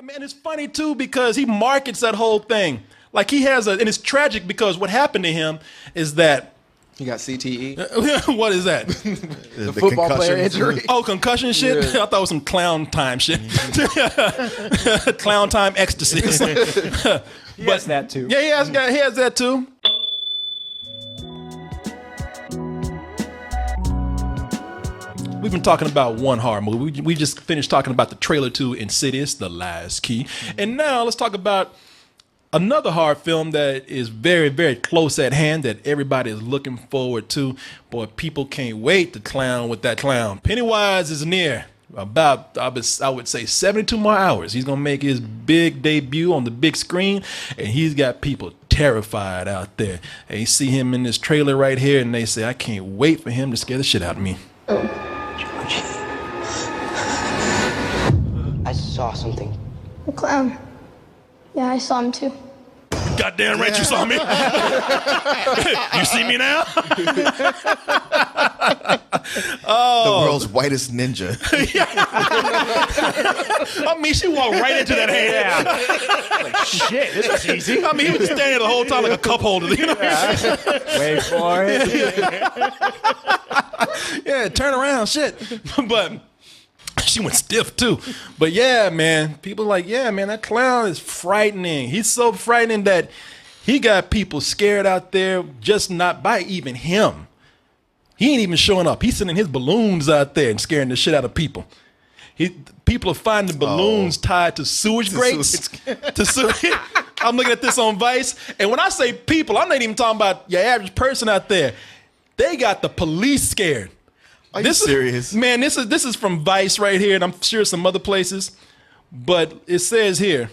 man, it's funny too because he markets that whole thing. Like he has and it's tragic because what happened to him is that he got CTE. What is that? the football player injury. Oh, concussion shit? Yeah. I thought it was some clown time shit. Clown time ecstasy. He has that too. Yeah, he has that too. We've been talking about one horror movie. We just finished talking about the trailer to Insidious, The Last Key. And now let's talk about another horror film that is very, very close at hand that everybody is looking forward to. Boy, people can't wait to clown with that clown. Pennywise is near. About, I would say, 72 more hours. He's going to make his big debut on the big screen, and he's got people terrified out there. And you see him in this trailer right here, and they say, I can't wait for him to scare the shit out of me. I saw something. A clown. Yeah, I saw him too. Goddamn right you saw me. You see me now? The world's whitest ninja. I mean, she walked right into that hand. Yeah. Like, shit, this was easy. I mean, he was standing the whole time like a cup holder. You know? Wait for it. Yeah, turn around, shit. But she went stiff too. But yeah, man, people are like, yeah, man, that clown is frightening. He's so frightening that he got people scared out there just not by even him. He ain't even showing up. He's sending his balloons out there and scaring the shit out of people. People are finding balloons tied to sewage grates. I'm looking at this on Vice. And when I say people, I'm not even talking about your average person out there. They got the police scared. Are you serious? Man, this is from Vice right here, and I'm sure some other places. But it says here,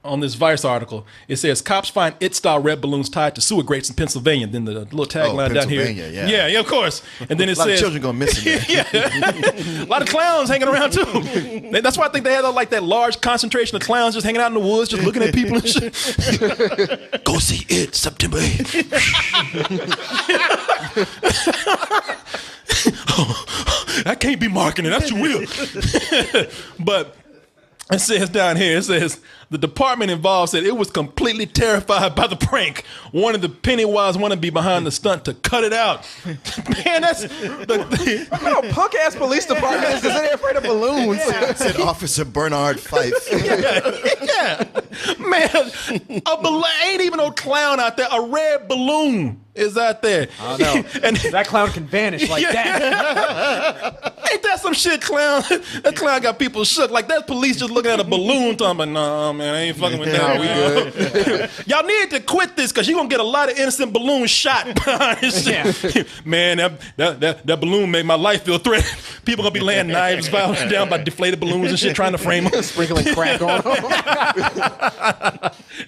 on this Vice article, it says, cops find it-style red balloons tied to sewer grates in Pennsylvania. Then the little tagline down here. Yeah, of course. And then it says... A lot of children going missing there. Yeah. A lot of clowns hanging around, too. That's why I think they had like that large concentration of clowns just hanging out in the woods, just looking at people and shit. Go see it, September 8th. I can't be marketing. That's your will. But it says down here, it says, the department involved said it was completely terrified by the prank. Wanted the Pennywise wannabe behind the stunt to cut it out. Man, that's... What a punk-ass police department is because they're afraid of balloons. Yeah. Said Officer Bernard Fife. Yeah. Man, ain't even no clown out there. A red balloon is out there. I don't know. And that clown can vanish like that. Ain't that some shit, clown? That clown got people shook. Like that police just looking at a balloon talking about, nah, man, I ain't fucking with that. We good. Y'all need to quit this because you're going to get a lot of innocent balloons shot behind this shit. Yeah. Man, that balloon made my life feel threatened. People going to be laying knives down by deflated balloons and shit trying to frame them. Sprinkling crack on them.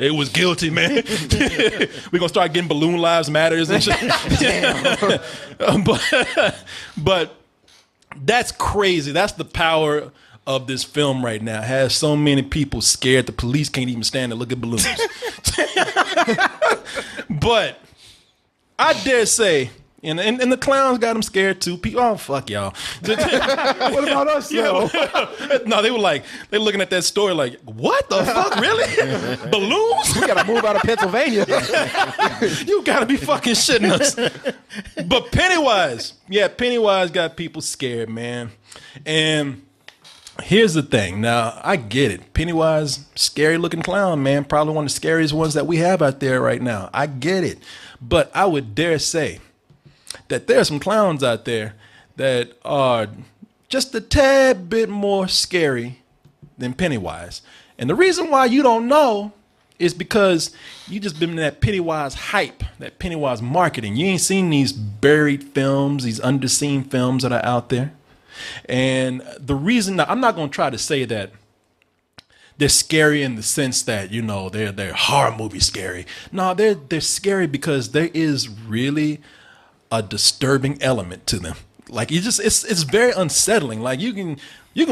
It was guilty, man. We're going to start getting balloon lives matters and shit. But that's crazy. That's the power of this film right now. It has so many people scared the police can't even stand to look at balloons. But I dare say, and the clowns got them scared too. People, oh fuck y'all. What about us though? No, they looking at that story like, what the fuck, really? Balloons? We gotta move out of Pennsylvania. You gotta be fucking shitting us. But Pennywise got people scared, man. And here's the thing. Now, I get it. Pennywise, scary looking clown, man. Probably one of the scariest ones that we have out there right now. I get it. But I would dare say that there are some clowns out there that are just a tad bit more scary than Pennywise. And the reason why you don't know is because you just been in that Pennywise hype, that Pennywise marketing. You ain't seen these buried films, these underseen films that are out there. And the reason that I'm not going to try to say that they're scary in the sense that, you know, they're horror movie scary. No, they're scary because there is really a disturbing element to them. Like it's very unsettling. Like you can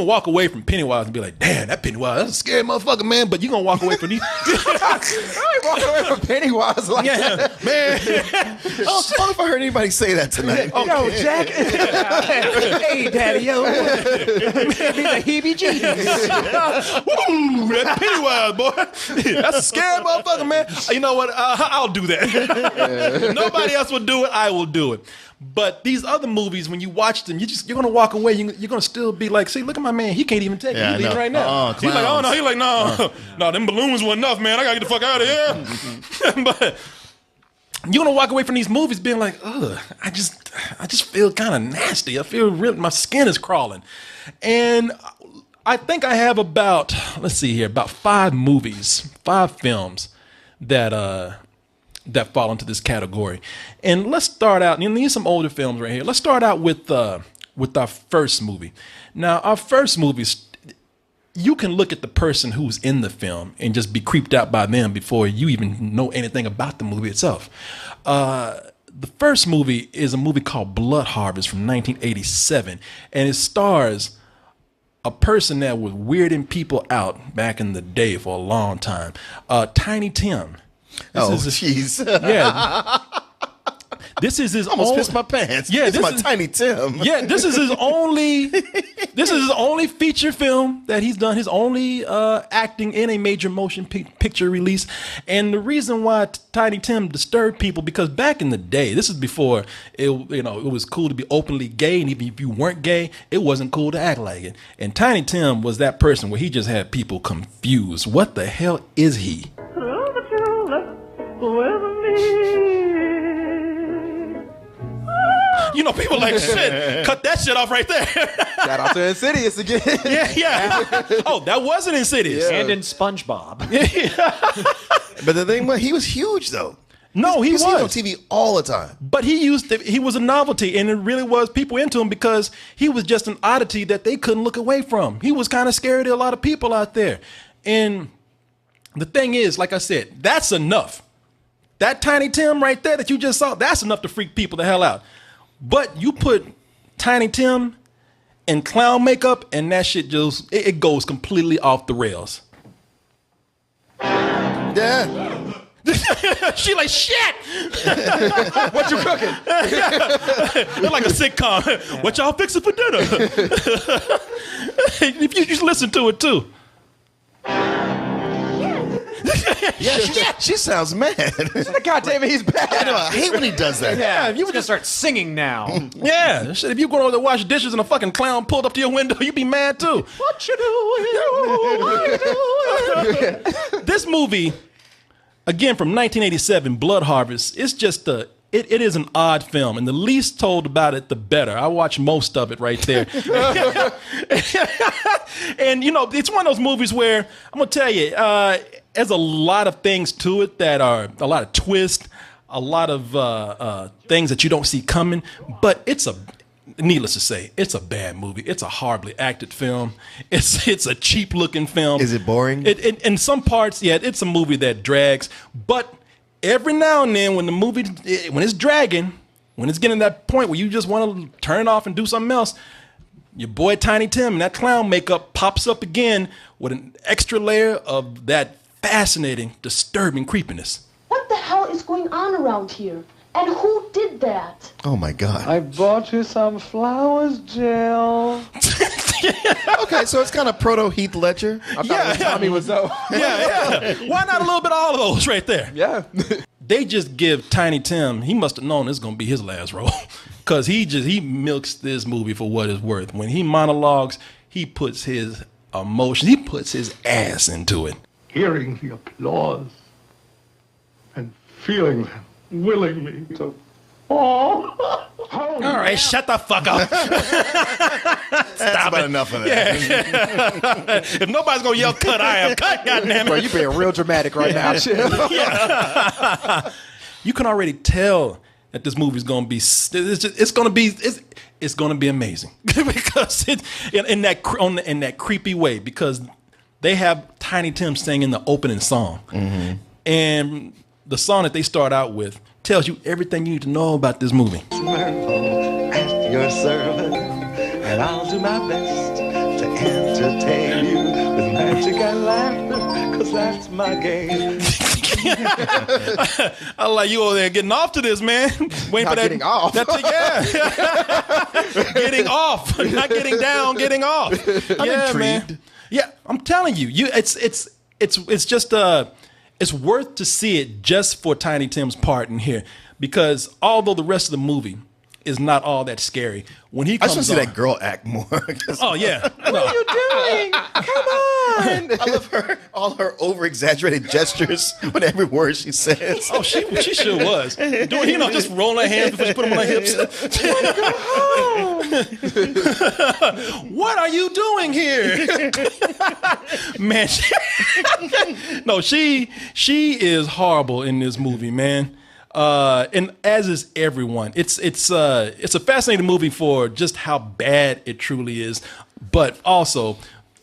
walk away from Pennywise and be like, damn, that Pennywise, that's a scary motherfucker, man. But you're gonna walk away from these. I ain't walking away from Pennywise like that. Man. Oh, I wonder if I heard anybody say that tonight. Yo, Jack. Hey, Daddy, yo. Be the heebie-jeebies. Ooh, that Pennywise, boy. That's a scary motherfucker, man. You know what? I'll do that. Nobody else will do it. I will do it. But these other movies, when you watch them, you're gonna walk away. You're gonna still be like, see, look at my man. He can't even take it. He's leaving right now. He's like, oh no. He's like, no, them balloons weren't enough, man. I gotta get the fuck out of here. But you're gonna walk away from these movies being like, ugh, I just feel kind of nasty. I feel real. My skin is crawling, and I think I have about about 5 films that fall into this category. And let's start out, and these are some older films right here. Let's start out with our first movie. Now, our first movies, you can look at the person who's in the film and just be creeped out by them before you even know anything about the movie itself. The first movie is a movie called Blood Harvest from 1987, and it stars a person that was weirding people out back in the day for a long time, Tiny Tim. Jeez. Yeah. This is his almost pissed my pants. Yeah, this is my Tiny Tim. Yeah, this is his only feature film that he's done. His only acting in a major motion picture release. And the reason why Tiny Tim disturbed people, because back in the day, this is before it was cool to be openly gay, and even if you weren't gay, it wasn't cool to act like it. And Tiny Tim was that person where he just had people confused. What the hell is he? You know, people like, shit, cut that shit off right there. Shout out to Insidious again. Yeah. Oh, that wasn't Insidious. Yeah. And in SpongeBob. But the thing was, he was huge, though. No, he was on TV all the time. But he was a novelty, and it really was people into him because he was just an oddity that they couldn't look away from. He was kind of scary to a lot of people out there. And the thing is, like I said, that's enough. That Tiny Tim right there that you just saw, that's enough to freak people the hell out. But you put Tiny Tim in clown makeup, and that shit just, it goes completely off the rails. Yeah. She like, shit. What you cooking? It's like a sitcom. What y'all fixing for dinner? If you just listen to it too. Yeah, she sounds mad. God damn it, he's back. I know, I hate when he does that. Yeah, you were gonna start singing now. Yeah, shit, if you go over there to wash dishes and a fucking clown pulled up to your window, you'd be mad too. What you doing? This movie, again from 1987, Blood Harvest, it's just it is an odd film, and the least told about it, the better. I watched most of it right there. And, it's one of those movies where, I'm going to tell you, there's a lot of things to it that are a lot of twists, a lot of things that you don't see coming, but needless to say, it's a bad movie. It's a horribly acted film. It's a cheap-looking film. Is it boring? In some parts, yeah, it's a movie that drags, but every now and then when it's dragging, when it's getting to that point where you just want to turn it off and do something else, your boy Tiny Tim and that clown makeup pops up again with an extra layer of that fascinating, disturbing creepiness. What the hell is going on around here? And who did that? Oh my God. I bought you some flowers, Jill. Okay, so it's kind of proto Heath Ledger. I thought Tommy was though. Yeah. Why not a little bit of all of those right there? Yeah. They just give Tiny Tim, he must have known this is going to be his last role, because he milks this movie for what it's worth. When he monologues, he puts his emotion, he puts his ass into it. Hearing the applause and feeling them willingly to all right, shut the fuck up. That's about enough of that. If nobody's going to yell cut, I am cut, goddammit. Bro, you being real dramatic right now. Chill. You can already tell that this movie's going to be, it's going to be amazing because in that creepy way, because they have Tiny Tim singing the opening song. Mm-hmm. And the song that they start out with tells you everything you need to know about this movie. as your servant, and I'll do my best to entertain you with magic and laughter, 'cause that's my game. I like you over there getting off to this, man. Waiting Not for that. getting off. Yeah. Getting off, not getting down, getting off. Yeah, man. intrigued. Yeah, I'm telling you, it's just it's worth to see it just for Tiny Tim's part in here, because although the rest of the movie is not all that scary, when he I comes just want to see on, that girl act more. oh yeah, What are you doing? Come on. I love all her over-exaggerated gestures with every word she says. oh she sure was doing, just rolling her hands before she put them on her hips. What are you doing here? Man, she is horrible in this movie, man. And as is everyone. It's a fascinating movie for just how bad it truly is, but also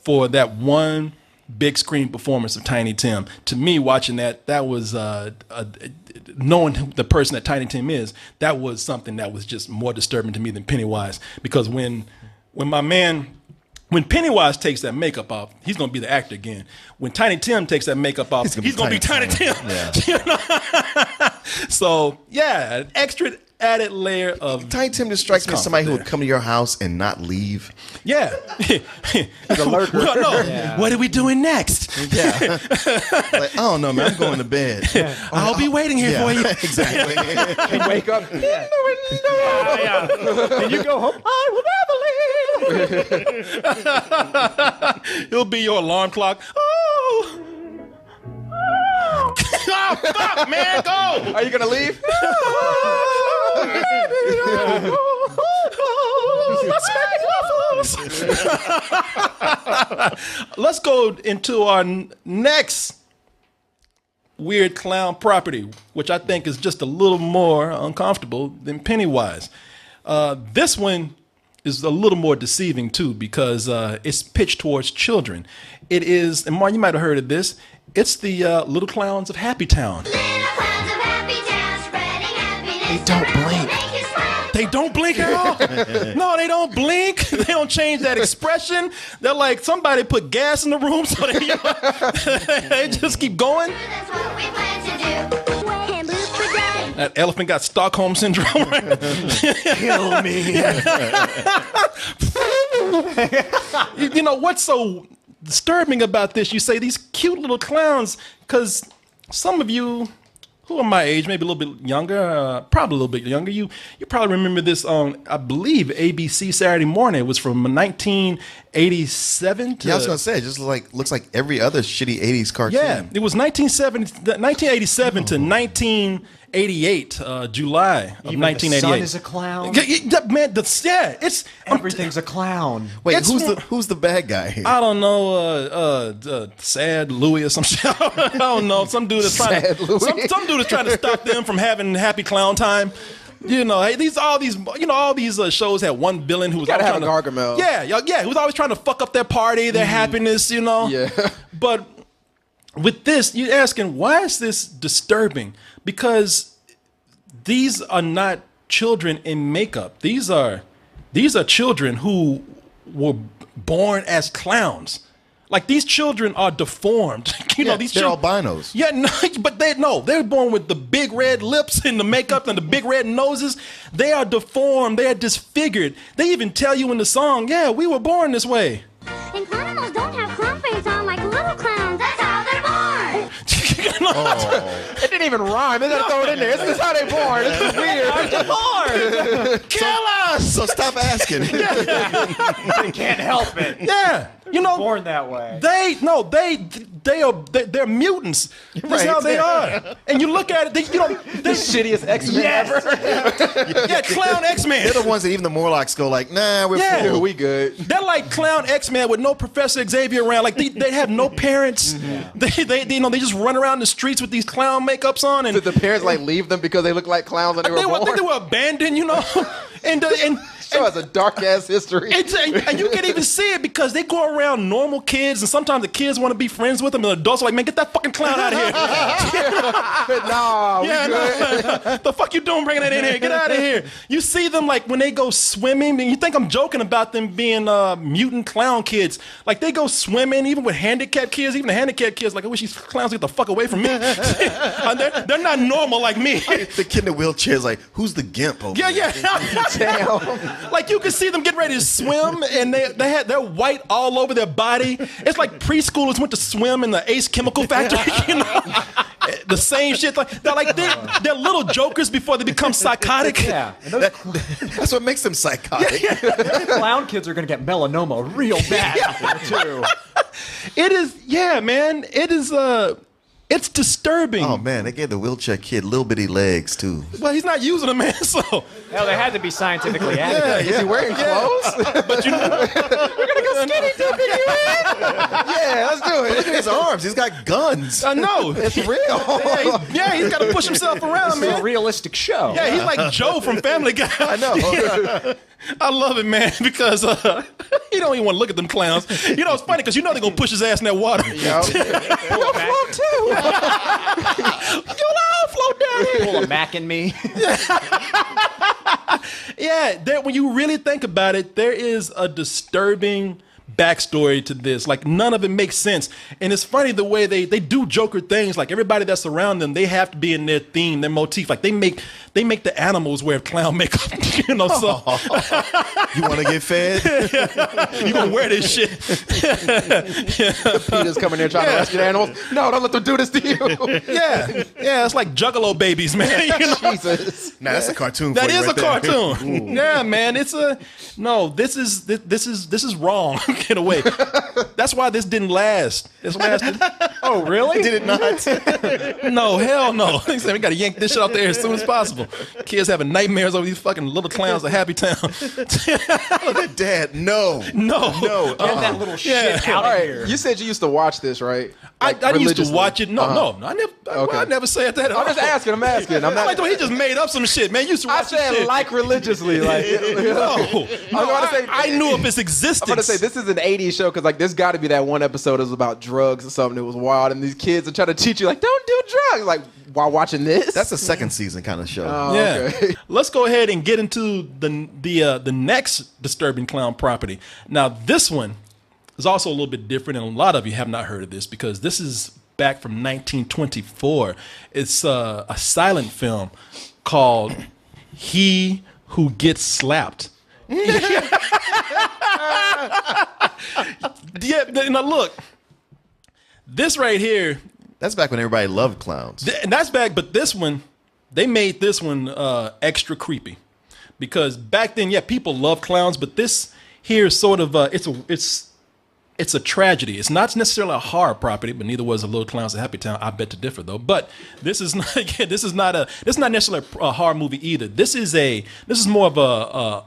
for that one big screen performance of Tiny Tim. To me, watching that was knowing who the person that Tiny Tim is, that was something that was just more disturbing to me than Pennywise. Because when Pennywise takes that makeup off, he's going to be the actor again. When Tiny Tim takes that makeup off, he's going to be Tiny Tim. Yeah. You know? So, yeah, an extra added layer of Tiny Tim just strikes me as somebody who would come to your house and not leave. yeah. The lurker. Well, no. What are we doing next? Yeah. Like, I don't know, man. I'm going to bed. I'll be waiting here for you. Exactly. And wake up in the window. And you go home. I will never leave. It'll be your alarm clock. Oh. Oh, fuck, man, go! Are you gonna leave? Let's go into our next weird clown property, which I think is just a little more uncomfortable than Pennywise. This one is a little more deceiving too, because it's pitched towards children. It is, and Mark, you might have heard of this. It's the Little Clowns of Happy Town. Little clowns of happy town, spreading happiness. They don't blink. They don't blink at all. No, they don't blink. They don't change that expression. They're like somebody put gas in the room, so they just keep going. That's what we plan to do. And boop for daddy. That elephant got Stockholm syndrome. Right? Kill me. You know what's so disturbing about this? You say these cute little clowns, because some of you who are my age, maybe a little bit younger, probably a little bit younger, you probably remember this on, I believe, ABC Saturday Morning. It was from 1987 to... Yeah, I was going to say, it just looks like every other shitty 80s cartoon. Yeah, it was 1987 to 1988, July of Even 1988. the sun is a clown. Man, it's... Everything's a clown. Wait, It's who's the bad guy here? I don't know, Sad Louis or some shit. I don't know. Some dude is trying Sad Louis. some dude is trying to stop them from having happy clown time. You know, hey, all these shows had one villain who was Gotta always have trying a Gargamel. Yeah, who was always trying to fuck up their party, their happiness, you know. Yeah. But with this, you're asking, why is this disturbing? Because these are not children in makeup. These are children who were born as clowns. Like, these children are deformed. These they're children, albinos. yeah, no, but they're born with the big red lips and the makeup and the big red noses. They are deformed. They are disfigured. They even tell you in the song, yeah, we were born this way. And clowns don't have clown face on like little clowns. That's how they're born. It didn't even rhyme. They gotta throw it in there. This is how they born. This is weird. Kill us! So stop asking. They can't help it. Yeah, Born that way. they're mutants. That's how they are. And you look at it, they're Shittiest X-Men ever. yeah, Clown X-Men. They're the ones that even the Morlocks go like, nah, we're Yeah. full. We good. They're like Clown X-Men with no Professor Xavier around. Like they have no parents. They just run around the streets with these clown makeups on, and Did the parents leave them because they look like clowns and they were I think born? they were abandoned, and Show has a dark ass history. and you can even see it because they go around normal kids, and sometimes the kids want to be friends with them, and the adults are like, man, get that fucking clown out of here. Nah, we good. No. The fuck you doing bringing that in here? Get out of here. You see them like when they go swimming, and you think I'm joking about them being mutant clown kids. Like they go swimming, even with handicapped kids, even the handicapped kids, like, I wish these clowns get the fuck away from me. they're not normal like me. The kid in the wheelchair is like, who's the gimp over Yeah, there? yeah. Like you can see them get ready to swim, and they're white all over their body. It's like preschoolers went to swim in the Ace Chemical Factory. You know, the same shit. Like they're little jokers before they become psychotic. Yeah. And those That's what makes them psychotic. clown kids are going to get melanoma real bad out there, too. It is, yeah, man. It is. It's disturbing. Oh man, they gave the wheelchair kid little bitty legs too. Well, he's not using them, man. So Hell, they had to be scientifically accurate. Is he wearing clothes? but you know, we're gonna go skinny dipping you in. Yeah, let's do it. Look at his arms. He's got guns. I know. It's real. He's got to push himself around, This is a man. realistic show. Yeah, he's like Joe from Family Guy. I know. I love it, man, because he don't even want to look at them clowns. You know, it's funny because you know they're going to push his ass in that water. Yo. Pull a Mac, You'll all float down here. pull a Mac in me. Yeah, when you really think about it, there is a disturbing backstory to this. Like, none of it makes sense. And it's funny the way they do Joker things. Like, everybody that's around them, they have to be in their theme, their motif. Like, they make the animals wear clown makeup. You know, so You want to get fed? you gonna wear this shit. Peter's coming there trying to rescue the animals. No, don't let them do this to you. Yeah, it's like Juggalo babies, man. You know? Jesus. Nah, that's a cartoon. That for you is right a there. cartoon. Yeah, man. This is wrong. Get away. That's why this didn't last. This lasted. Oh, really? Did it not? No, hell no. They said we gotta yank this shit out there as soon as possible. Kids having nightmares over these fucking little clowns at Happy Town. Dad, no. No. Get that little shit out All of right, here. you said you used to watch this, right? I Like, used to religiously. watch it. No, Okay. I never said that. I'm just asking. I'm I'm like, he just made up some shit, man. You used to I watch this said shit. like religiously. Like, I knew of its existence. I'm gonna say this is an '80s show because like there's got to be that one episode that was about drugs or something that was wild, and these kids are trying to teach you like don't do drugs like while watching this. That's a second season kind of show. Yeah. Okay. Let's go ahead and get into the next disturbing clown property. Now, this one is also a little bit different, and a lot of you have not heard of this because this is back from 1924. It's a silent film called He Who Gets Slapped. Yeah, now look, this right here, That's back when everybody loved clowns. and that's back, but this one, they made this one extra creepy because back then, yeah, people loved clowns, but this here is sort of it's a tragedy. It's not necessarily a horror property, but neither was a Little Clowns at Happy Town. I bet to differ though. But this is not necessarily a horror movie either. This is more of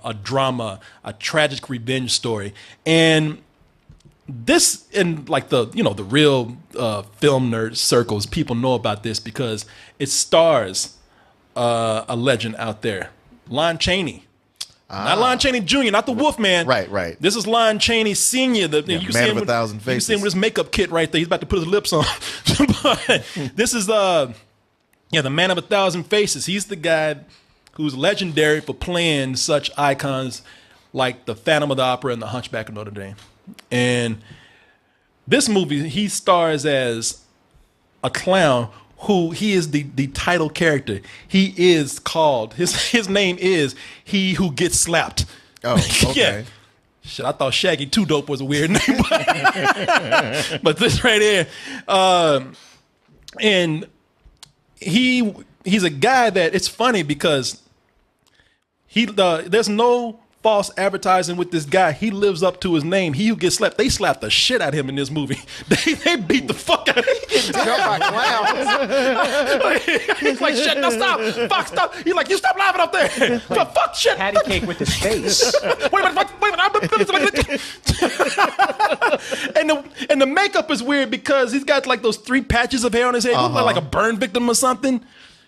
a drama, a tragic revenge story, and this in like the real film nerd circles, people know about this because it stars a legend out there, Lon Chaney. Not Lon Chaney Jr., not the Wolfman. Right. This is Lon Chaney Sr. Man of a thousand faces. You see him with his makeup kit right there. He's about to put his lips on. But this is the Man of a Thousand Faces. He's the guy who's legendary for playing such icons like the Phantom of the Opera and the Hunchback of Notre Dame. And this movie, he stars as a clown who he is the title character. He is called, his name is He Who Gets Slapped. Oh, okay. Yeah. Shit, I thought Shaggy 2 Dope was a weird name. But this right here. And he's a guy that, it's funny because there's no false advertising with this guy. He lives up to his name. He Who Gets Slapped. They slapped the shit out of him in this movie. They beat the fuck out of him. He's like, shit, no, stop. Fuck, stop. He's like, you stop laughing up there. Fuck, shit. Patty cake with his face. Wait a minute. And the makeup is weird because he's got like those 3 patches of hair on his head. He looks like a burn victim or something.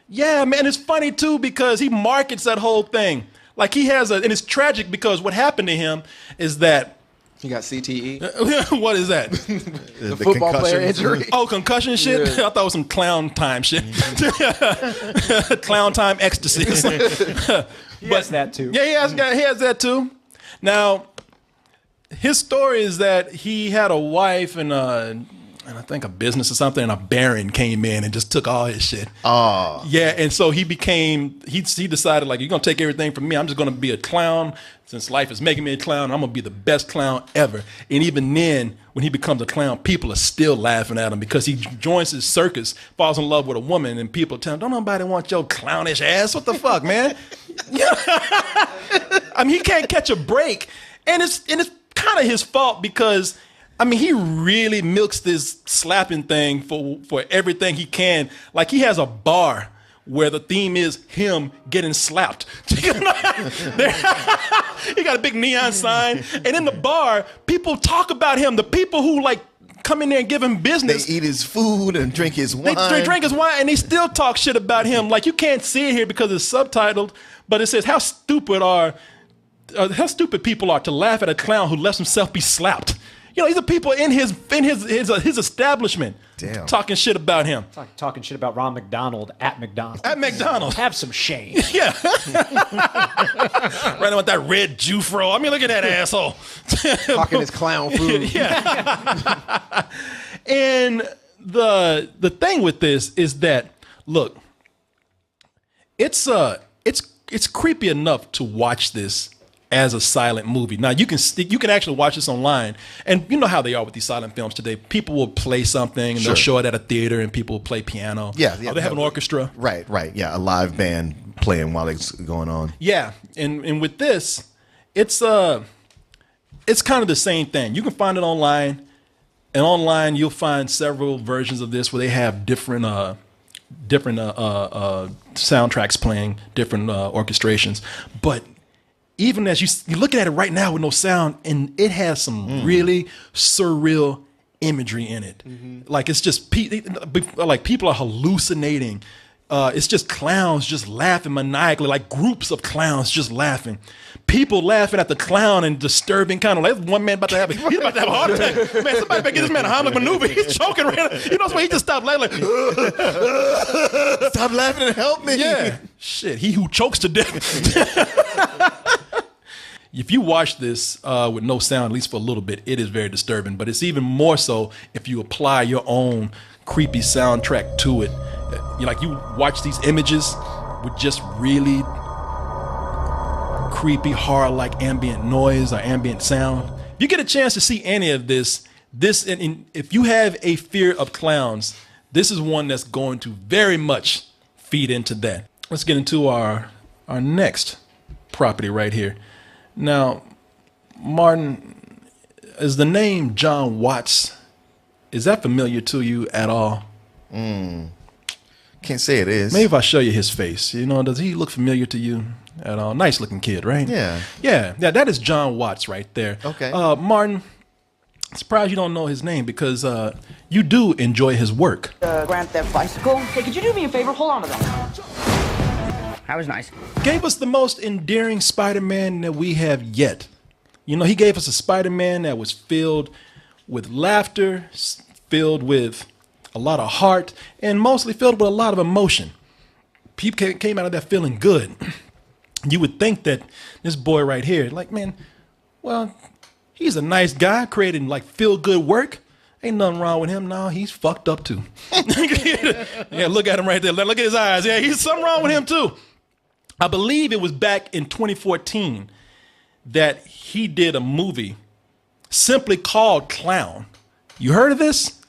Yeah, man, it's funny too because he markets that whole thing. Like he has and it's tragic because what happened to him is that. He got CTE. What is that? The football player injury. Oh, concussion shit? Yeah. I thought it was some clown time shit. Clown time ecstasy. He has that too. Yeah, he has that too. Now, his story is that he had a wife and I think a business or something, and a baron came in and just took all his shit. Oh. Yeah, and so he decided, like, you're going to take everything from me. I'm just going to be a clown. Since life is making me a clown, I'm going to be the best clown ever. And even then, when he becomes a clown, people are still laughing at him because he joins his circus, falls in love with a woman, and people tell him, don't nobody want your clownish ass. What the fuck, man? I mean, he can't catch a break. And it's kind of his fault because, I mean, he really milks this slapping thing for everything he can. Like, he has a bar where the theme is him getting slapped. He got a big neon sign. And in the bar, people talk about him. The people who, like, come in there and give him business. They eat his food and drink his wine. They drink his wine, and they still talk shit about him. Like, you can't see it here because it's subtitled, but it says, how stupid people are to laugh at a clown who lets himself be slapped. You know, these are people in his establishment. Damn. Talking shit about him. Talking shit about Ronald Mcdonald at McDonald's. At McDonald's. Have some shame. Yeah. Right with that red Jufro. I mean, look at that asshole. Talking his clown food. Yeah. And the thing with this is that, look, it's creepy enough to watch this as a silent movie. Now you can actually watch this online, and you know how they are with these silent films today. People will play something and they'll show it at a theater, and people will play piano. Yeah, or they have an orchestra. Right. Yeah, a live band playing while it's going on. Yeah, and with this, it's kind of the same thing. You can find it online, and online you'll find several versions of this where they have different soundtracks playing, different orchestrations, but even as you're looking at it right now with no sound, and it has some really surreal imagery in it. Like, it's just like people are hallucinating. It's just clowns just laughing maniacally, like groups of clowns just laughing. People laughing at the clown and disturbing kind of like one man about to have a heart attack. Man, somebody better get this man a Heimlich maneuver. He's choking right now. You know why he just stopped laughing like, stop laughing and help me. Yeah. Shit, he who chokes to death. If you watch this with no sound, at least for a little bit, it is very disturbing. But it's even more so if you apply your own creepy soundtrack to it. You watch these images with just really creepy horror-like ambient noise or ambient sound. If you get a chance to see any of this, and if you have a fear of clowns, this is one that's going to very much feed into that. Let's get into our next property right here. Now, Martin, is the name John Watts, is that familiar to you at all? Can't say it is. Maybe if I show you his face, does he look familiar to you at all? Nice looking kid, right? Yeah. Yeah, that is John Watts right there. Okay. Martin, I'm surprised you don't know his name because you do enjoy his work. Grand Theft Bicycle. Hey, could you do me a favor? Hold on to that. That was nice. Gave us the most endearing Spider-Man that we have yet. He gave us a Spider-Man that was filled with laughter, filled with a lot of heart, and mostly filled with a lot of emotion. People came out of that feeling good. You would think that this boy right here, like, man, well, he's a nice guy creating like feel-good work. Ain't nothing wrong with him. No, he's fucked up too. Yeah, look at him right there. Look at his eyes. Yeah, he's something wrong with him too. I believe it was back in 2014 that he did a movie simply called Clown. You heard of this?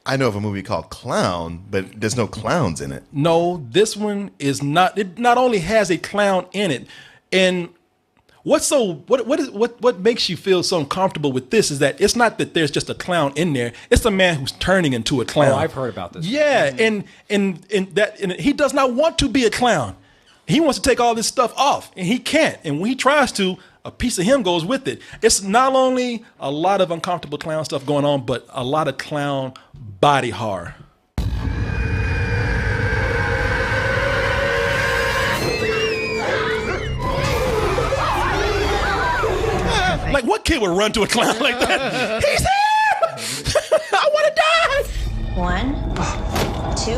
I know of a movie called Clown, but there's no clowns in it. No, this one is not. It not only has a clown in it, and what makes you feel so uncomfortable with this is that it's not that there's just a clown in there. It's a man who's turning into a clown. Oh, I've heard about this. Yeah, and he does not want to be a clown. He wants to take all this stuff off, and he can't. And when he tries to, a piece of him goes with it. It's not only a lot of uncomfortable clown stuff going on, but a lot of clown body horror. Like, what kid would run to a clown like that? He's here! I want to die! 1, 2.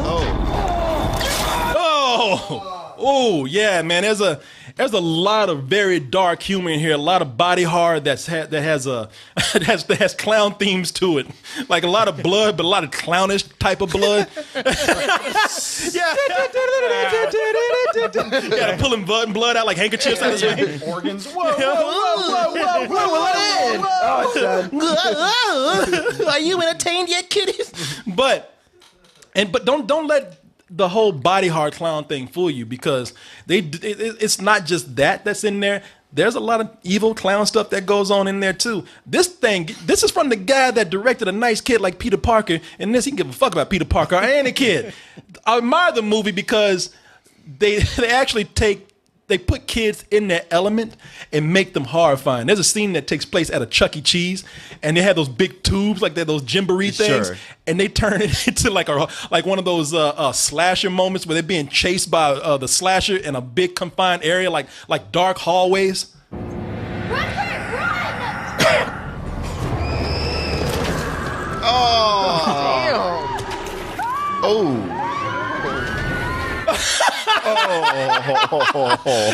Oh, yeah, man. There's a lot of very dark humor in here. A lot of body horror that has clown themes to it. Like a lot of blood, but a lot of clownish type of blood. Yeah, pulling blood out like handkerchiefs out of his head. Organs. Are you entertained yet, kiddies? But don't let the whole body horror clown thing fool you, because it's not just that's in there. There's a lot of evil clown stuff that goes on in there too. This is from the guy that directed A Nice Kid Like Peter Parker, and he can give a fuck about Peter Parker or any kid. I admire the movie because they actually put kids in their element and make them horrifying. There's a scene that takes place at a Chuck E. Cheese, and they have those big tubes, like they're those jamboree things, Sure. and they turn it into like one of those slasher moments where they're being chased by the slasher in a big confined area, like dark hallways.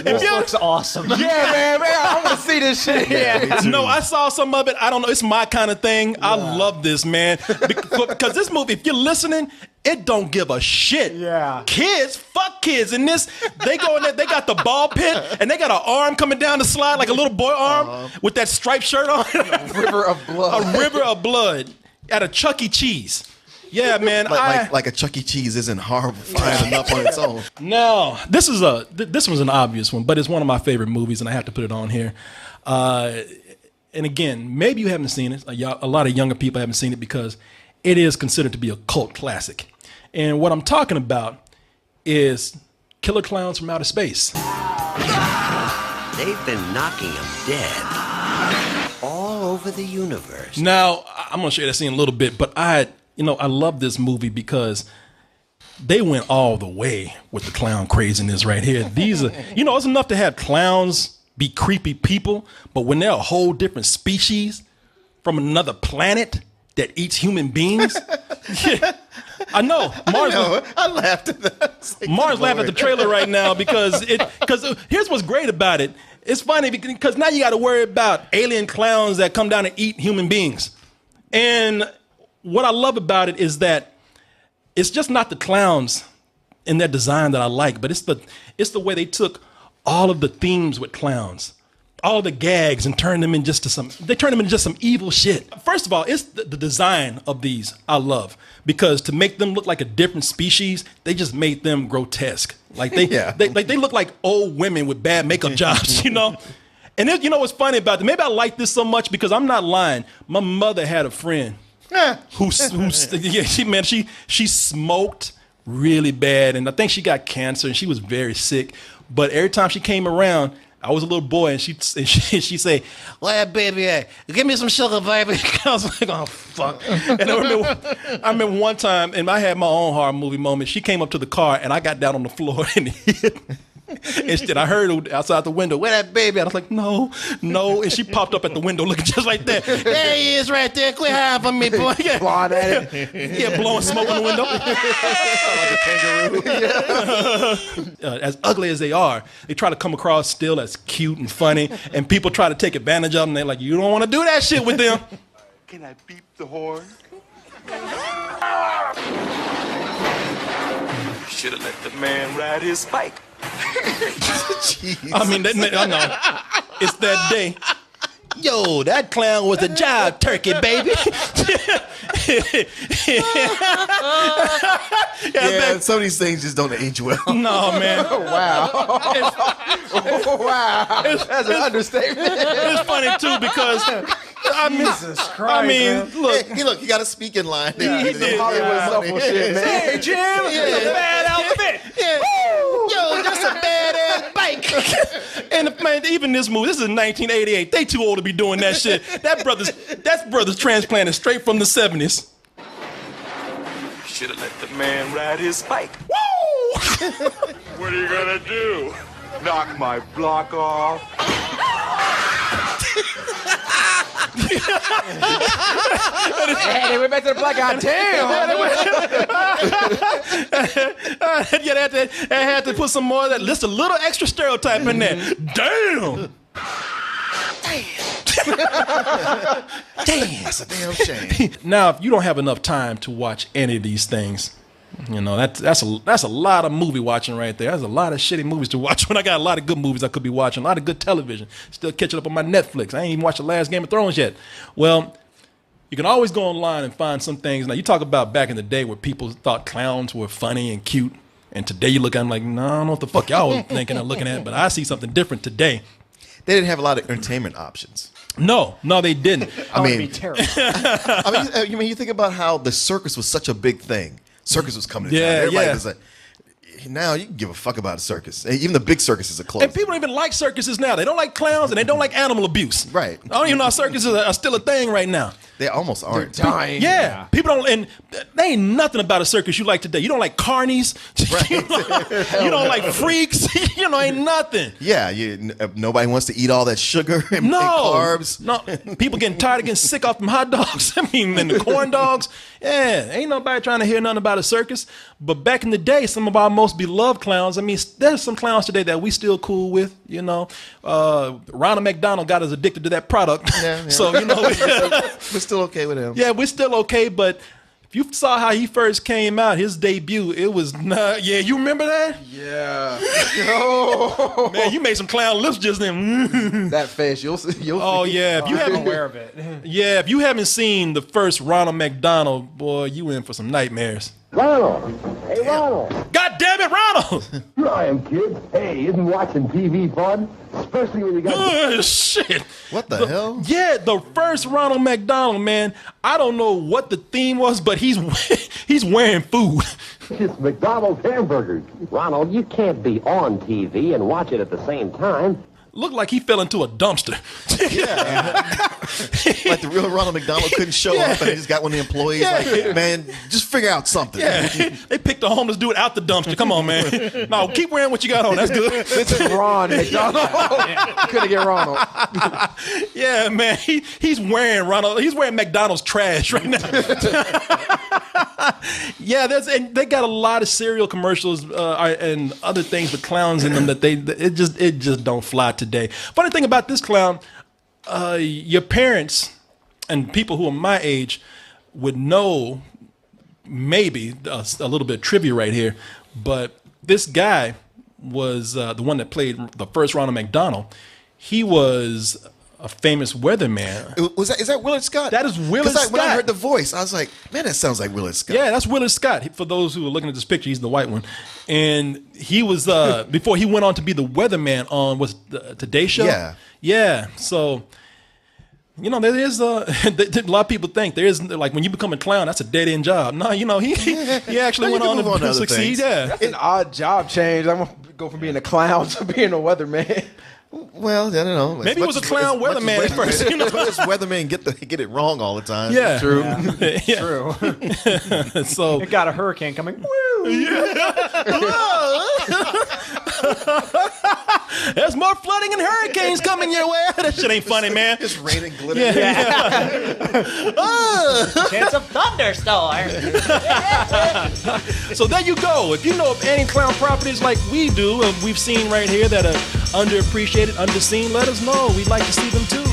This looks awesome. Yeah, man, I want to see this shit. Yeah. No, I saw some of it. I don't know. It's my kind of thing. Yeah. I love this, man. Because this movie, if you're listening, it don't give a shit. Yeah. Kids, fuck kids. In this, they go in there, they got the ball pit, and they got an arm coming down the slide, like a little boy arm with that striped shirt on. A river of blood. A river of blood at a Chuck E. Cheese. Yeah, man. Like a Chuck E. Cheese isn't horrifying enough on its own. No, this was an obvious one, but it's one of my favorite movies, and I have to put it on here. And again, maybe you haven't seen it. A lot of younger people haven't seen it because it is considered to be a cult classic. And what I'm talking about is Killer Clowns from Outer Space. They've been knocking them dead all over the universe. Now, I'm going to show you that scene in a little bit, but I love this movie because they went all the way with the clown craziness right here. These are, it's enough to have clowns be creepy people, but when they're a whole different species from another planet that eats human beings. Yeah, I know. I laughed at that. Like, Mars laughed at the trailer right now because here's what's great about it. It's funny because now you got to worry about alien clowns that come down and eat human beings. And what I love about it is that it's just not the clowns in their design that I like, but it's the way they took all of the themes with clowns, all of the gags, and turned them into just some evil shit. First of all, it's the design of these I love, because to make them look like a different species, they just made them grotesque. Like they look like old women with bad makeup jobs, And then, what's funny about it? Maybe I like this so much because I'm not lying. My mother had a friend who she smoked really bad, and I think she got cancer, and she was very sick. But every time she came around, I was a little boy, and she'd say, "Well, baby, give me some sugar, baby." I was like, "Oh fuck!" And I remember one time, and I had my own horror movie moment. She came up to the car, and I got down on the floor and hit. Instead, I heard her outside the window, "Where that baby?" And I was like, no. And she popped up at the window looking just like that. There he is right there. Quit hiding from me, boy. Yeah. Blonde at it. Yeah, blowing smoke in the window. Like a kangaroo. As ugly as they are, they try to come across still as cute and funny. And people try to take advantage of them. They're like, you don't want to do that shit with them. Can I beep the horn? Should have let the man ride his bike. I mean, I know. It's that day. Yo, that clown was a jive turkey, baby. Yeah, some of these things just don't age well. No, man. Wow. Wow. That's an understatement. It's funny, too, because... Jesus Christ, man. Look. Hey, look, you got to speak in line. He did. Hollywood self shit, man. Hey, Jim, it's a bad outfit. Yeah. Yo, that's a badass bike. And man, even this movie, this is 1988. They too old to be doing that shit. That's brother's transplanted straight from the 70s. Should have let the man ride his bike. Woo! What are you gonna do? Knock my block off? Hey, they went back to the black guy. Damn. They had to put some more of that, just a little extra stereotype in there. Damn. Damn, that's a damn shame. Now, if you don't have enough time to watch any of these things, you know, that's a lot of movie watching right there. There's a lot of shitty movies to watch when I got a lot of good movies I could be watching, a lot of good television. Still catching up on my Netflix. I ain't even watched the last Game of Thrones yet. Well, you can always go online and find some things. Now, you talk about back in the day where people thought clowns were funny and cute, and today you look at them like, no, I don't know what the fuck y'all were thinking of looking at, but I see something different today. They didn't have a lot of entertainment options. No, they didn't. I mean, be terrible. I mean, you think about how the circus was such a big thing. Circus was coming to town. Everybody was like, now you can give a fuck about a circus. Even the big circuses are closed. And people don't even like circuses now. They don't like clowns and they don't like animal abuse. Right. I don't even know how circuses are still a thing right now. They almost aren't. They're dying. Yeah. People don't, and there ain't nothing about a circus you like today. You don't like carnies. Right. You don't like freaks. You know, ain't nothing. Yeah, nobody wants to eat all that sugar and carbs. No, people getting tired of getting sick off them hot dogs. I mean, and the corn dogs. Yeah, ain't nobody trying to hear nothing about a circus. But back in the day, some of our most beloved clowns, I mean, there's some clowns today that we still cool with, you know. Ronald Mcdonald got us addicted to that product. Yeah. So, you know. We're still okay with him. Yeah, we're still okay, but if you saw how he first came out, his debut, it was not. Yeah, you remember that? Yeah. Oh. Man, you made some clown lips just then. That face, you'll see. Oh yeah, if you haven't aware of it. Yeah, if you haven't seen the first Ronald McDonald, boy, you in for some nightmares. Ronald! Hey, Ronald! God damn it, Ronald! I am, kid. Hey, isn't watching TV fun? Especially when you got... Shit! What the hell? Yeah, the first Ronald McDonald, man. I don't know what the theme was, but he's wearing food. It's McDonald's hamburgers. Ronald, you can't be on TV and watch it at the same time. Looked like he fell into a dumpster. Yeah. Like the real Ronald McDonald couldn't show up and he just got one of the employees like, man, just figure out something. Yeah. They picked a homeless dude out the dumpster. Come on, man. No, keep wearing what you got on. That's good. This is Ron McDonald. Couldn't get Ronald. Yeah, man. He's wearing Ronald. He's wearing McDonald's trash right now. Yeah, and they got a lot of cereal commercials and other things with clowns in them that it just don't fly today. Funny thing about this clown, your parents and people who are my age would know maybe a little bit of trivia right here, but this guy was the one that played the first Ronald McDonald. He was a famous weatherman. Is that Willard Scott? That is Willard Scott. When I heard the voice, I was like, man, that sounds like Willard Scott. Yeah, that's Willard Scott. For those who are looking at this picture, he's the white one. And he was, before he went on to be the weatherman on, was the Today Show? Yeah. Yeah, so, you know, there is, a lot of people think there is, like, when you become a clown, that's a dead-end job. No, you know, he actually went on to succeed. Yeah. That's an odd job change. I'm going to go from being a clown to being a weatherman. Well, I don't know. Maybe he was a clown weatherman at first. You know? This weatherman get it wrong all the time. Yeah, true. Yeah. True. So it got a hurricane coming. Woo! There's more flooding and hurricanes coming your way. That shit ain't funny, man. It's raining glitter. Yeah. Chance of thunderstorm. So there you go. If you know of any clown properties like we do, and we've seen right here that are underappreciated, underseen, let us know. We'd like to see them too.